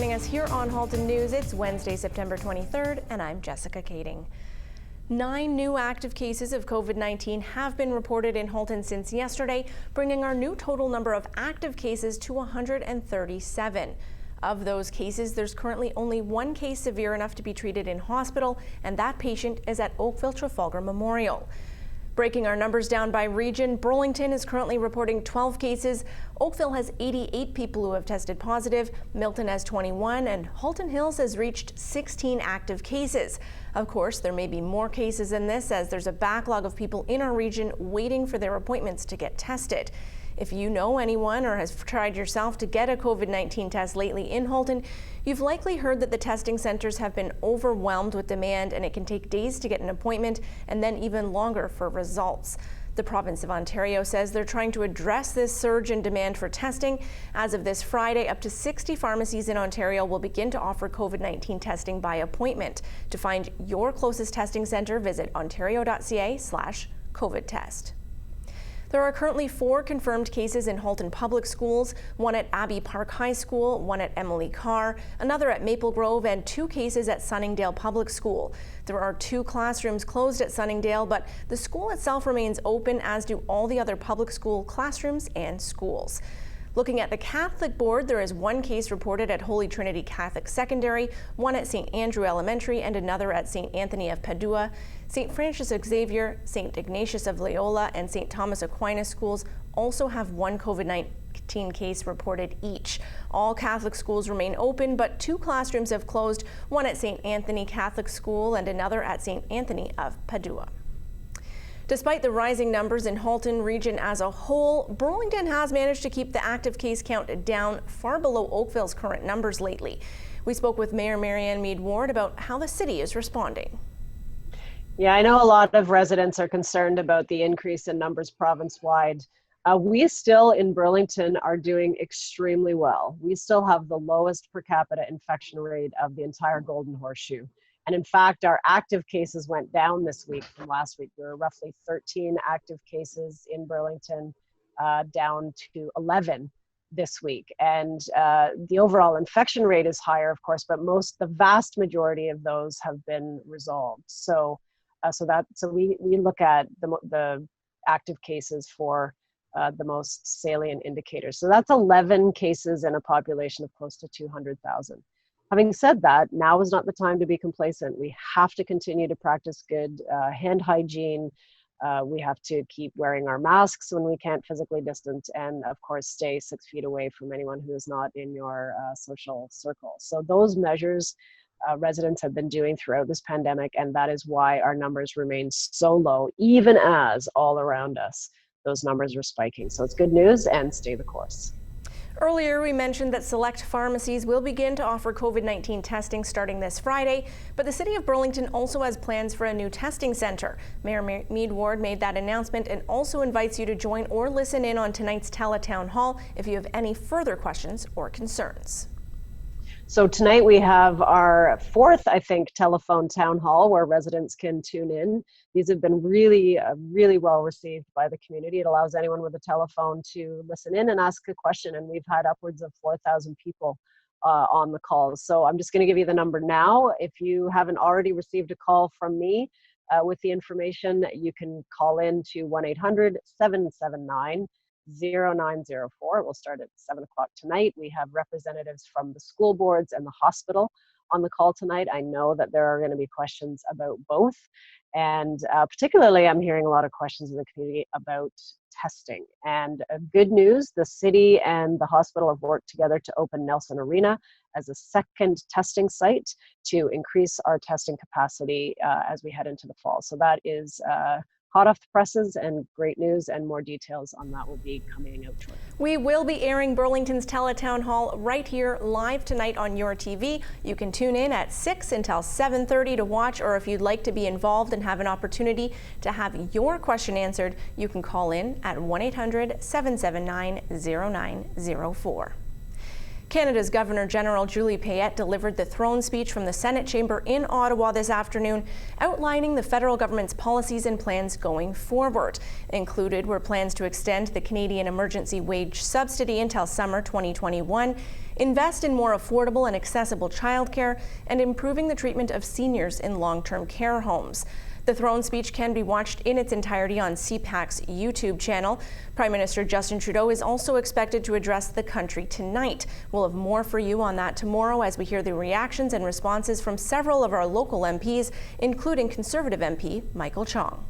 joining us here on Halton News. It's Wednesday, September 23rd, and I'm Jessica Kading. 9 new active cases of COVID-19 have been reported in Halton since yesterday, bringing our new total number of active cases to 137. Of those cases, there's currently only 1 case severe enough to be treated in hospital, and that patient is at Oakville Trafalgar Memorial. Breaking our numbers down by region, Burlington is currently reporting 12 cases. Oakville has 88 people who have tested positive. Milton has 21, and Halton Hills has reached 16 active cases. Of course, there may be more cases than this, as there's a backlog of people in our region waiting for their appointments to get tested. If you know anyone or has tried yourself to get a COVID-19 test lately in Halton, you've likely heard that the testing centers have been overwhelmed with demand, and it can take days to get an appointment and then even longer for results. The province of Ontario says they're trying to address this surge in demand for testing. As of this Friday, up to 60 pharmacies in Ontario will begin to offer COVID-19 testing by appointment. To find your closest testing center, visit ontario.ca/COVID-test. There are currently 4 confirmed cases in Halton Public Schools, 1 at Abbey Park High School, 1 at Emily Carr, another at Maple Grove, and 2 cases at Sunningdale Public School. There are 2 classrooms closed at Sunningdale, but the school itself remains open, as do all the other public school classrooms and schools. Looking at the Catholic board, there is 1 case reported at Holy Trinity Catholic Secondary, 1 at St. Andrew Elementary, and another at St. Anthony of Padua. St. Francis Xavier, St. Ignatius of Loyola, and St. Thomas Aquinas schools also have 1 COVID-19 case reported each. All Catholic schools remain open, but 2 classrooms have closed, 1 at St. Anthony Catholic School and another at St. Anthony of Padua. Despite the rising numbers in Halton region as a whole, Burlington has managed to keep the active case count down far below Oakville's current numbers lately. We spoke with Mayor Marianne Mead-Ward about how the city is responding. Yeah, I know a lot of residents are concerned about the increase in numbers province-wide. We still in Burlington are doing extremely well. We still have the lowest per capita infection rate of the entire Golden Horseshoe. And in fact, our active cases went down this week from last week. There were roughly 13 active cases in Burlington, down to 11 this week. And the overall infection rate is higher, of course, but the vast majority of those have been resolved. So we look at the active cases for the most salient indicators. So that's 11 cases in a population of close to 200,000. Having said that, now is not the time to be complacent. We have to continue to practice good hand hygiene. We have to keep wearing our masks when we can't physically distance, and of course stay 6 feet away from anyone who is not in your social circle. So those measures residents have been doing throughout this pandemic, and that is why our numbers remain so low, even as all around us those numbers are spiking. So it's good news, and stay the course. Earlier, we mentioned that select pharmacies will begin to offer COVID-19 testing starting this Friday, but the City of Burlington also has plans for a new testing center. Mayor Mead-Ward made that announcement and also invites you to join or listen in on tonight's Teletown Hall if you have any further questions or concerns. So tonight we have our 4th, I think, telephone town hall where residents can tune in. These have been really well received by the community. It allows anyone with a telephone to listen in and ask a question, and we've had upwards of 4,000 people on the calls. So I'm just going to give you the number now. If you haven't already received a call from me with the information, you can call in to 1-800-779-0904. It will start at 7 o'clock tonight. We have representatives from the school boards and the hospital on the call tonight. I know that there are going to be questions about both. And particularly, I'm hearing a lot of questions in the community about testing. And good news, the city and the hospital have worked together to open Nelson Arena as a second testing site to increase our testing capacity as we head into the fall. So that is hot off the presses and great news, and more details on that will be coming out shortly. We will be airing Burlington's Teletown Hall right here live tonight on your TV. You can tune in at 6 until 7:30 to watch, or if you'd like to be involved and have an opportunity to have your question answered, you can call in at 1-800-779-0904. Canada's Governor General Julie Payette delivered the throne speech from the Senate chamber in Ottawa this afternoon, outlining the federal government's policies and plans going forward. Included were plans to extend the Canadian Emergency Wage Subsidy until summer 2021, invest in more affordable and accessible childcare, and improving the treatment of seniors in long-term care homes. The throne speech can be watched in its entirety on CPAC's YouTube channel. Prime Minister Justin Trudeau is also expected to address the country tonight. We'll have more for you on that tomorrow as we hear the reactions and responses from several of our local MPs, including Conservative MP Michael Chong.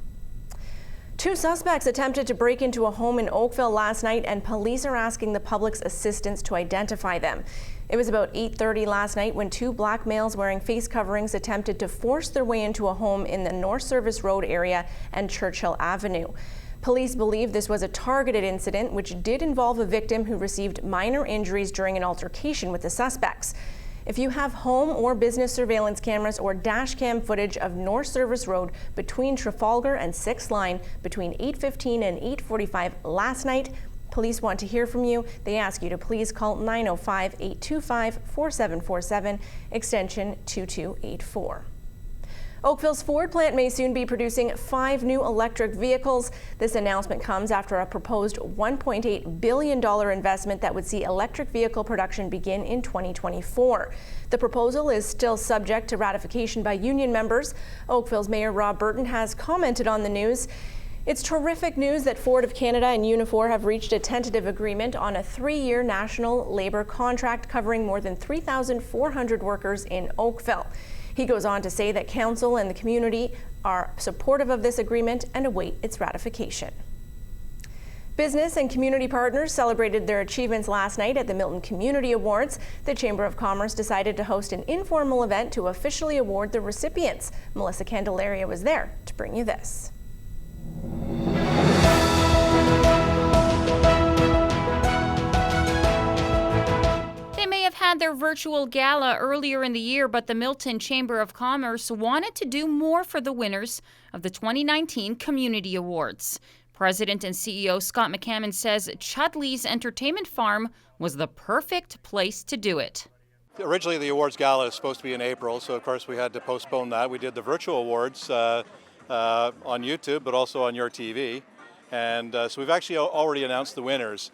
2 suspects attempted to break into a home in Oakville last night, and police are asking the public's assistance to identify them. It was about 8:30 last night when 2 black males wearing face coverings attempted to force their way into a home in the North Service Road area and Churchill Avenue. Police believe this was a targeted incident, which did involve a victim who received minor injuries during an altercation with the suspects. If you have home or business surveillance cameras or dash cam footage of North Service Road between Trafalgar and 6th Line between 8:15 and 8:45 last night, police want to hear from you. They ask you to please call 905-825-4747, extension 2284. Oakville's Ford plant may soon be producing 5 new electric vehicles. This announcement comes after a proposed $1.8 billion investment that would see electric vehicle production begin in 2024. The proposal is still subject to ratification by union members. Oakville's Mayor Rob Burton has commented on the news. It's terrific news that Ford of Canada and Unifor have reached a tentative agreement on a 3-year national labor contract covering more than 3,400 workers in Oakville. He goes on to say that council and the community are supportive of this agreement and await its ratification. Business and community partners celebrated their achievements last night at the Milton Community Awards. The Chamber of Commerce decided to host an informal event to officially award the recipients. Melissa Candelaria was there to bring you this. Had their virtual gala earlier in the year, but the Milton Chamber of Commerce wanted to do more for the winners of the 2019 Community Awards. President and CEO Scott McCammon says Chudley's Entertainment Farm was the perfect place to do it. Originally, the awards gala is supposed to be in April, so of course we had to postpone that. We did the virtual awards on YouTube, but also on your TV, and so we've actually already announced the winners.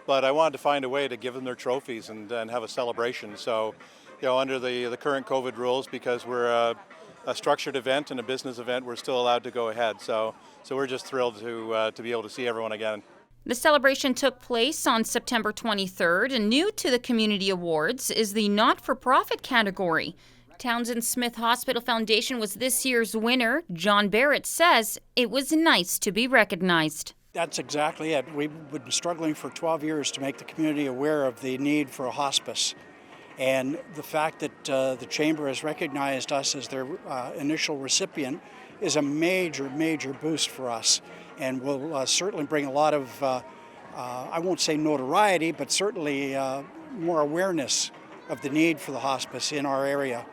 But I wanted to find a way to give them their trophies and have a celebration. So, under the current COVID rules, because we're a structured event and a business event, we're still allowed to go ahead. So we're just thrilled to be able to see everyone again. The celebration took place on September 23rd, and new to the Community Awards is the not-for-profit category. Townsend Smith Hospital Foundation was this year's winner. John Barrett says it was nice to be recognized. That's exactly it. We've been struggling for 12 years to make the community aware of the need for a hospice. And the fact that the Chamber has recognized us as their initial recipient is a major, major boost for us. And will certainly bring a lot of, I won't say notoriety, but certainly more awareness of the need for the hospice in our area.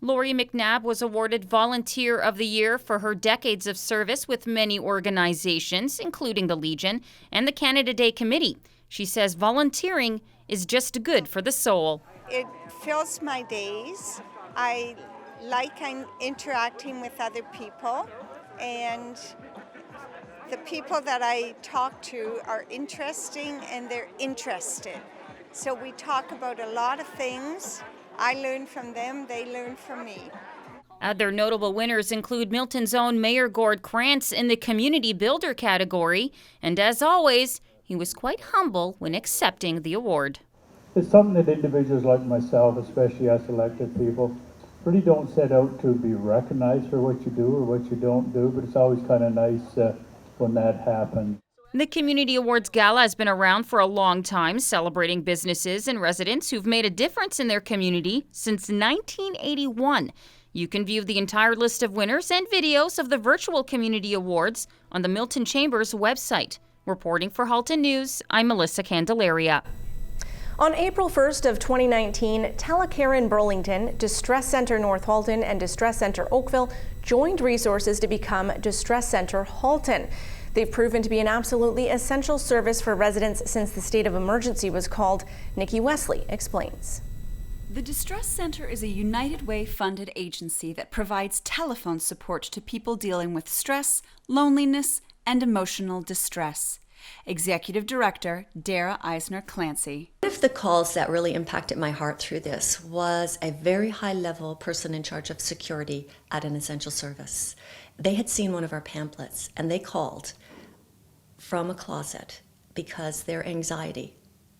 Lori McNabb was awarded Volunteer of the Year for her decades of service with many organizations, including the Legion and the Canada Day Committee. She says volunteering is just good for the soul. It fills my days. I like interacting with other people, and the people that I talk to are interesting and they're interested. So we talk about a lot of things. I learn from them, they learn from me. Other notable winners include Milton's own Mayor Gord Krantz in the Community Builder category, and as always, he was quite humble when accepting the award. It's something that individuals like myself, especially as elected people, really don't set out to be recognized for what you do or what you don't do, but it's always kind of nice when that happens. The Community Awards Gala has been around for a long time, celebrating businesses and residents who've made a difference in their community since 1981. You can view the entire list of winners and videos of the virtual Community Awards on the Milton Chamber's website. Reporting for Halton News, I'm Melissa Candelaria. On April 1st of 2019, Telecare in Burlington, Distress Centre North Halton, and Distress Centre Oakville joined resources to become Distress Centre Halton. They've proven to be an absolutely essential service for residents since the state of emergency was called. Nikki Wesley explains. The Distress Center is a United Way funded agency that provides telephone support to people dealing with stress, loneliness, and emotional distress. Executive Director Dara Eisner-Clancy. One of the calls that really impacted my heart through this was a very high-level person in charge of security at an essential service. They had seen one of our pamphlets and they called from a closet because their anxiety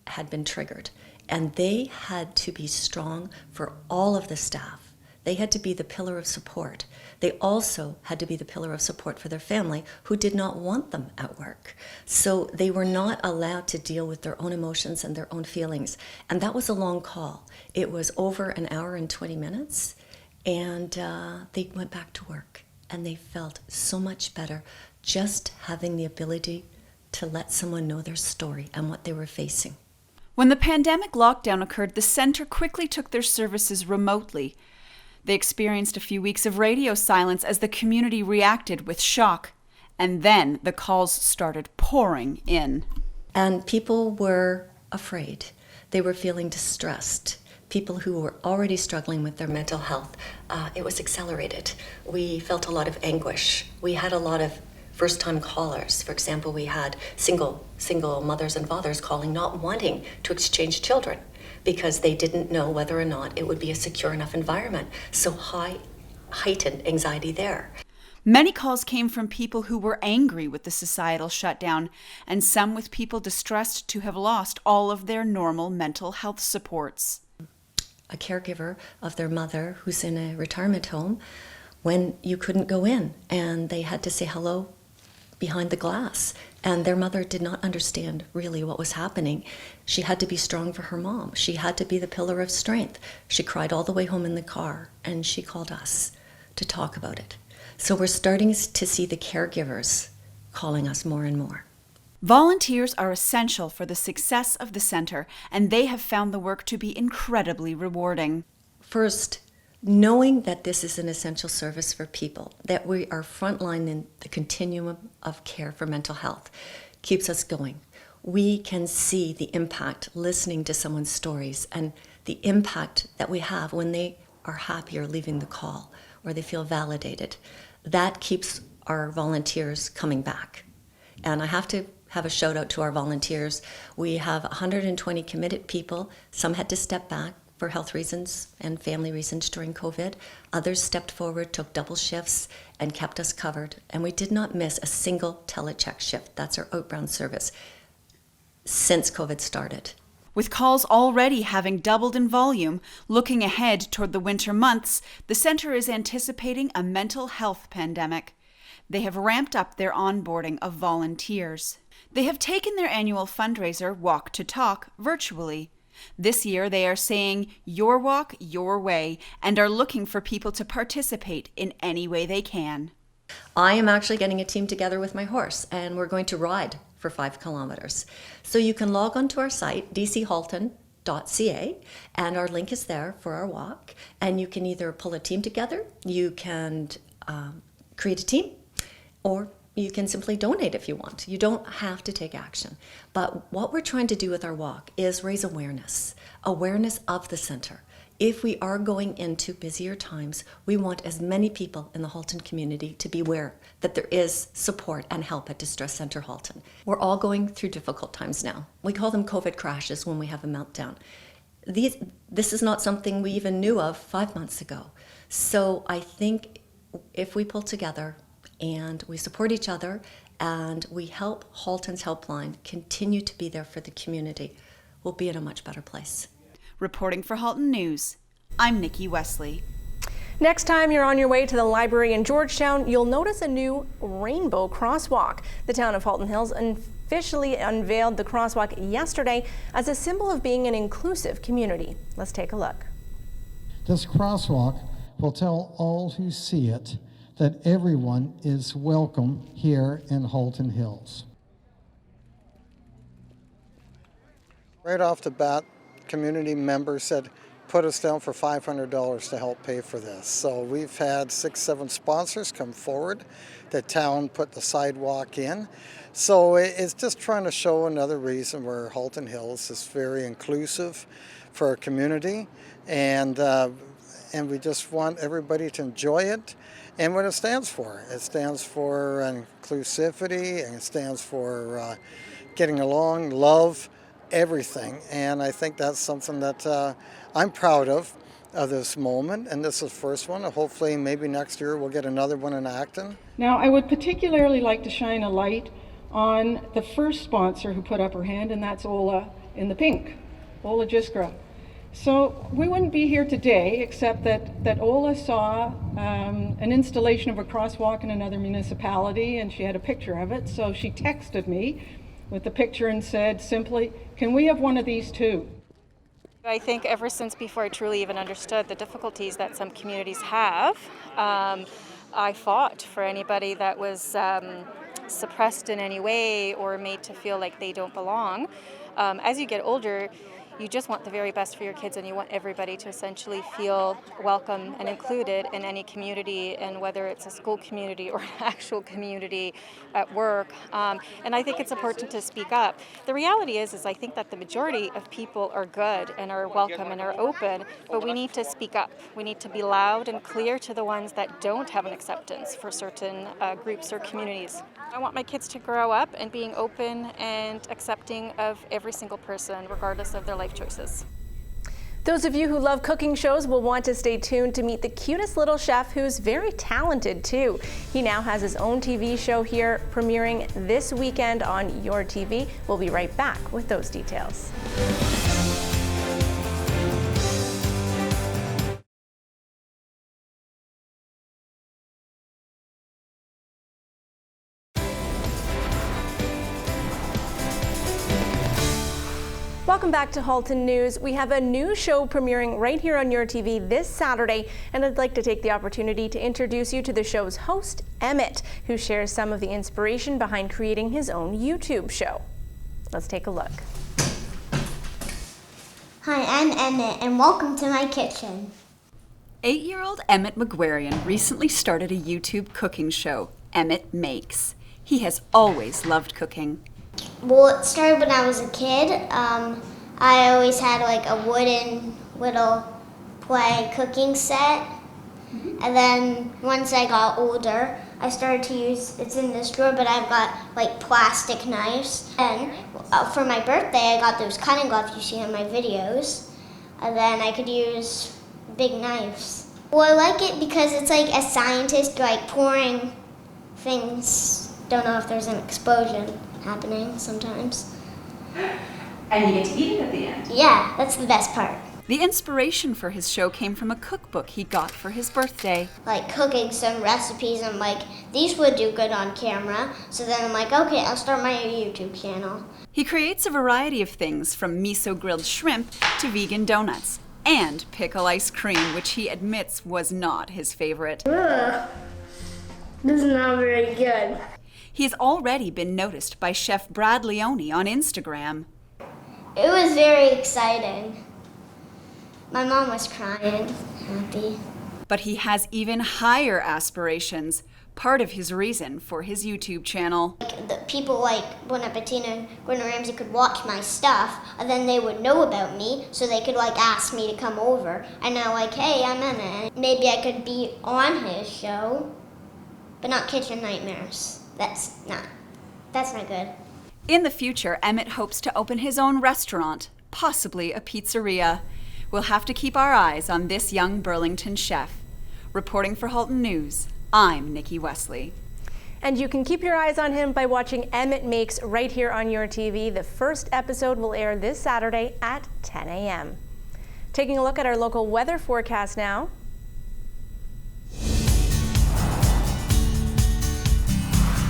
had been triggered. And they had to be strong for all of the staff. They had to be the pillar of support. They also had to be the pillar of support for their family who did not want them at work. So they were not allowed to deal with their own emotions and their own feelings. And that was a long call. It was over an hour and 20 minutes. And they went back to work. And they felt so much better just having the ability to let someone know their story and what they were facing. When the pandemic lockdown occurred, the center quickly took their services remotely. They experienced a few weeks of radio silence as the community reacted with shock. And then the calls started pouring in. And people were afraid. They were feeling distressed. People who were already struggling with their mental health, it was accelerated. We felt a lot of anguish. We had a lot of first-time callers. For example, we had single mothers and fathers calling, not wanting to exchange children because they didn't know whether or not it would be a secure enough environment. So heightened anxiety there. Many calls came from people who were angry with the societal shutdown, and some with people distressed to have lost all of their normal mental health supports. A caregiver of their mother who's in a retirement home when you couldn't go in and they had to say hello behind the glass, and their mother did not understand really what was happening. She had to be strong for her mom. She had to be the pillar of strength. She cried all the way home in the car, and she called us to talk about it. So we're starting to see the caregivers calling us more and more. Volunteers are essential for the success of the center, and they have found the work to be incredibly rewarding. First, knowing that this is an essential service for people, that we are frontline in the continuum of care for mental health, keeps us going. We can see the impact listening to someone's stories and the impact that we have when they are happier leaving the call or they feel validated. That keeps our volunteers coming back. And I have to have a shout out to our volunteers. We have 120 committed people. Some had to step back for health reasons and family reasons during COVID. Others stepped forward, took double shifts, and kept us covered. And we did not miss a single telecheck shift. That's our outbound service since COVID started. With calls already having doubled in volume, looking ahead toward the winter months, the center is anticipating a mental health pandemic. They have ramped up their onboarding of volunteers. They have taken their annual fundraiser, Walk to Talk, virtually. This year, they are saying, your walk, your way, and are looking for people to participate in any way they can. I am actually getting a team together with my horse, and we're going to ride for 5 kilometers. So you can log onto our site, dchalton.ca, and our link is there for our walk. And you can either pull a team together, you can create a team, or you can simply donate if you want. You don't have to take action. But what we're trying to do with our walk is raise awareness of the center. If we are going into busier times, we want as many people in the Halton community to be aware that there is support and help at Distress Center Halton. We're all going through difficult times now. We call them COVID crashes when we have a meltdown. This is not something we even knew of 5 months ago. So I think if we pull together and we support each other and we help Halton's helpline continue to be there for the community, we'll be in a much better place. Reporting for Halton News, I'm Nikki Wesley. Next time you're on your way to the library in Georgetown, you'll notice a new rainbow crosswalk. The town of Halton Hills officially unveiled the crosswalk yesterday as a symbol of being an inclusive community. Let's take a look. This crosswalk will tell all who see it that everyone is welcome here in Halton Hills. Right off the bat, community members said, put us down for $500 to help pay for this. So we've had 6, 7 sponsors come forward. The town put the sidewalk in. So it's just trying to show another reason where Halton Hills is very inclusive for our community, and we just want everybody to enjoy it. And what it stands for inclusivity, and it stands for getting along, love, everything. And I think that's something that I'm proud of this moment, and this is the first one. Hopefully maybe next year we'll get another one in Acton. Now, I would particularly like to shine a light on the first sponsor who put up her hand, and that's Ola in the pink, Ola Jiskra. So we wouldn't be here today except that Ola saw an installation of a crosswalk in another municipality, and she had a picture of it. So she texted me with the picture and said simply, "Can we have one of these too?" I think ever since before I truly even understood the difficulties that some communities have, I fought for anybody that was suppressed in any way or made to feel like they don't belong. As you get older, you just want the very best for your kids, and you want everybody to essentially feel welcome and included in any community, and whether it's a school community or an actual community at work. And I think it's important to speak up. The reality is I think that the majority of people are good and are welcome and are open, but we need to speak up. We need to be loud and clear to the ones that don't have an acceptance for certain groups or communities. I want my kids to grow up and being open and accepting of every single person, regardless of their life choices. Those of you who love cooking shows will want to stay tuned to meet the cutest little chef who's very talented too. He now has his own TV show here, premiering this weekend on Your TV. We'll be right back with those details. Welcome back to Halton News. We have a new show premiering right here on Your TV this Saturday, and I'd like to take the opportunity to introduce you to the show's host, Emmett, who shares some of the inspiration behind creating his own YouTube show. Let's take a look. Hi, I'm Emmett, and welcome to my kitchen. 8-year-old Emmett Makes recently started a YouTube cooking show, Emmett Makes. He has always loved cooking. Well, it started when I was a kid. I always had like a wooden little play cooking set. And then once I got older, I started to use, it's in this drawer, but I've got like plastic knives. And for my birthday, I got those cutting gloves you see in my videos. And then I could use big knives. Well, I like it because it's like a scientist like pouring things. Don't know if there's an explosion happening sometimes. And you get to eat it at the end. Yeah, that's the best part. The inspiration for his show came from a cookbook he got for his birthday. Like cooking some recipes, I'm like, these would do good on camera. So then I'm like, okay, I'll start my YouTube channel. He creates a variety of things from miso grilled shrimp to vegan donuts and pickle ice cream, which he admits was not his favorite. Ugh, this is not very good. He has already been noticed by Chef Brad Leone on Instagram. It was very exciting. My mom was crying, happy. But he has even higher aspirations, part of his reason for his YouTube channel. The people like Bon Appetit and Gordon Ramsay could watch my stuff, and then they would know about me, so they could like ask me to come over. And now like, hey, I'm Emmett. Maybe I could be on his show, but not Kitchen Nightmares. That's not good. In the future, Emmett hopes to open his own restaurant, possibly a pizzeria. We'll have to keep our eyes on this young Burlington chef. Reporting for Halton News, I'm Nikki Wesley. And you can keep your eyes on him by watching Emmett Makes right here on Your TV. The first episode will air this Saturday at 10 a.m. Taking a look at our local weather forecast now.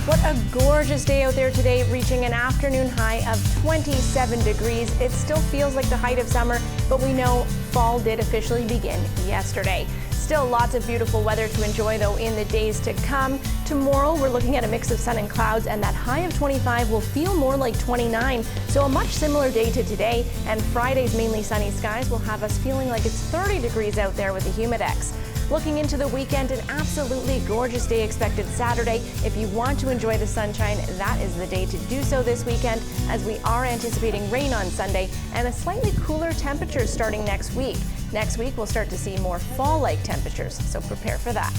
What a gorgeous day out there today, reaching an afternoon high of 27 degrees. It still feels like the height of summer, but we know fall did officially begin yesterday. Still lots of beautiful weather to enjoy though in the days to come. Tomorrow we're looking at a mix of sun and clouds, and that high of 25 will feel more like 29. So a much similar day to today, and Friday's mainly sunny skies will have us feeling like it's 30 degrees out there with the humidex. Looking into the weekend, an absolutely gorgeous day expected Saturday. If you want to enjoy the sunshine, that is the day to do so this weekend, as we are anticipating rain on Sunday and a slightly cooler temperature starting next week. Next week, we'll start to see more fall-like temperatures, so prepare for that.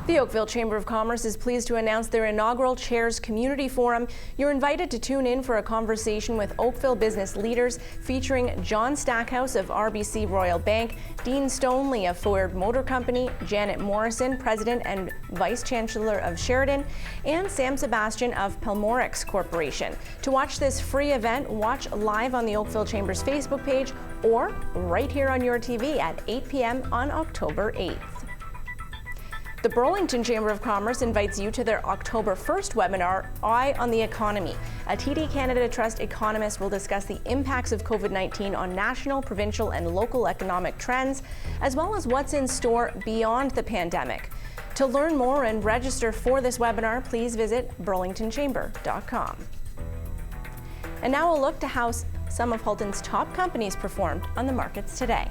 The Oakville Chamber of Commerce is pleased to announce their inaugural Chairs Community Forum. You're invited to tune in for a conversation with Oakville business leaders featuring John Stackhouse of RBC Royal Bank, Dean Stonley of Ford Motor Company, Janet Morrison, President and Vice Chancellor of Sheridan, and Sam Sebastian of Pelmorix Corporation. To watch this free event, watch live on the Oakville Chamber's Facebook page or right here on your TV at 8 p.m. on October 8th. The Burlington Chamber of Commerce invites you to their October 1st webinar, Eye on the Economy. A TD Canada Trust economist will discuss the impacts of COVID-19 on national, provincial, and local economic trends, as well as what's in store beyond the pandemic. To learn more and register for this webinar, please visit burlingtonchamber.com. And now we'll look to how some of Halton's top companies performed on the markets today.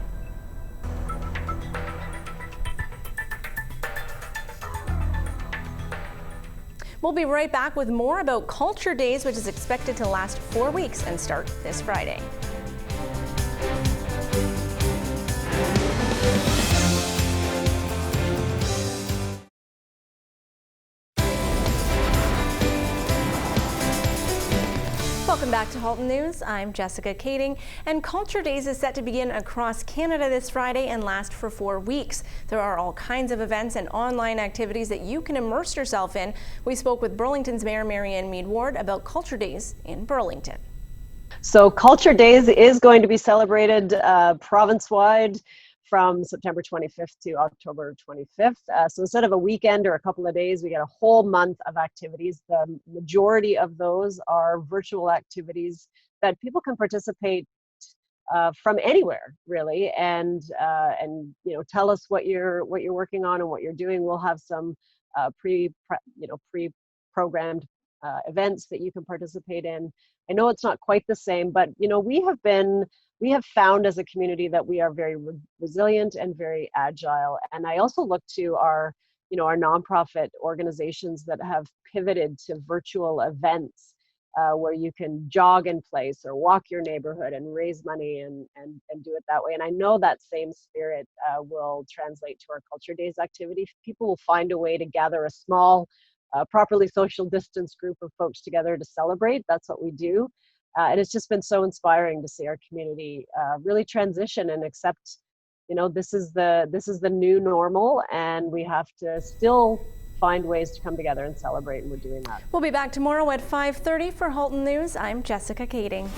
We'll be right back with more about Culture Days, which is expected to last 4 weeks and start this Friday. Welcome back to Halton News. I'm Jessica Kading, and Culture Days is set to begin across Canada this Friday and last for 4 weeks. There are all kinds of events and online activities that you can immerse yourself in. We spoke with Burlington's Mayor Marianne Mead-Ward about Culture Days in Burlington. So Culture Days is going to be celebrated province-wide from September 25th to October 25th. So instead of a weekend or a couple of days, we get a whole month of activities. The majority of those are virtual activities that people can participate from anywhere, really, and you know, tell us what you're working on and what you're doing. We'll have some pre-programmed events that you can participate in. I know it's not quite the same, but you know, we have found as a community that we are very resilient and very agile. And I also look to our nonprofit organizations that have pivoted to virtual events where you can jog in place or walk your neighborhood and raise money and do it that way. And I know that same spirit will translate to our Culture Days activity. People will find a way to gather a small, properly social distance group of folks together to celebrate. That's what we do. And it's just been so inspiring to see our community really transition and accept, you know, this is the new normal, and we have to still find ways to come together and celebrate, and we're doing that. We'll be back tomorrow at 5:30 for Halton News. I'm Jessica Kading.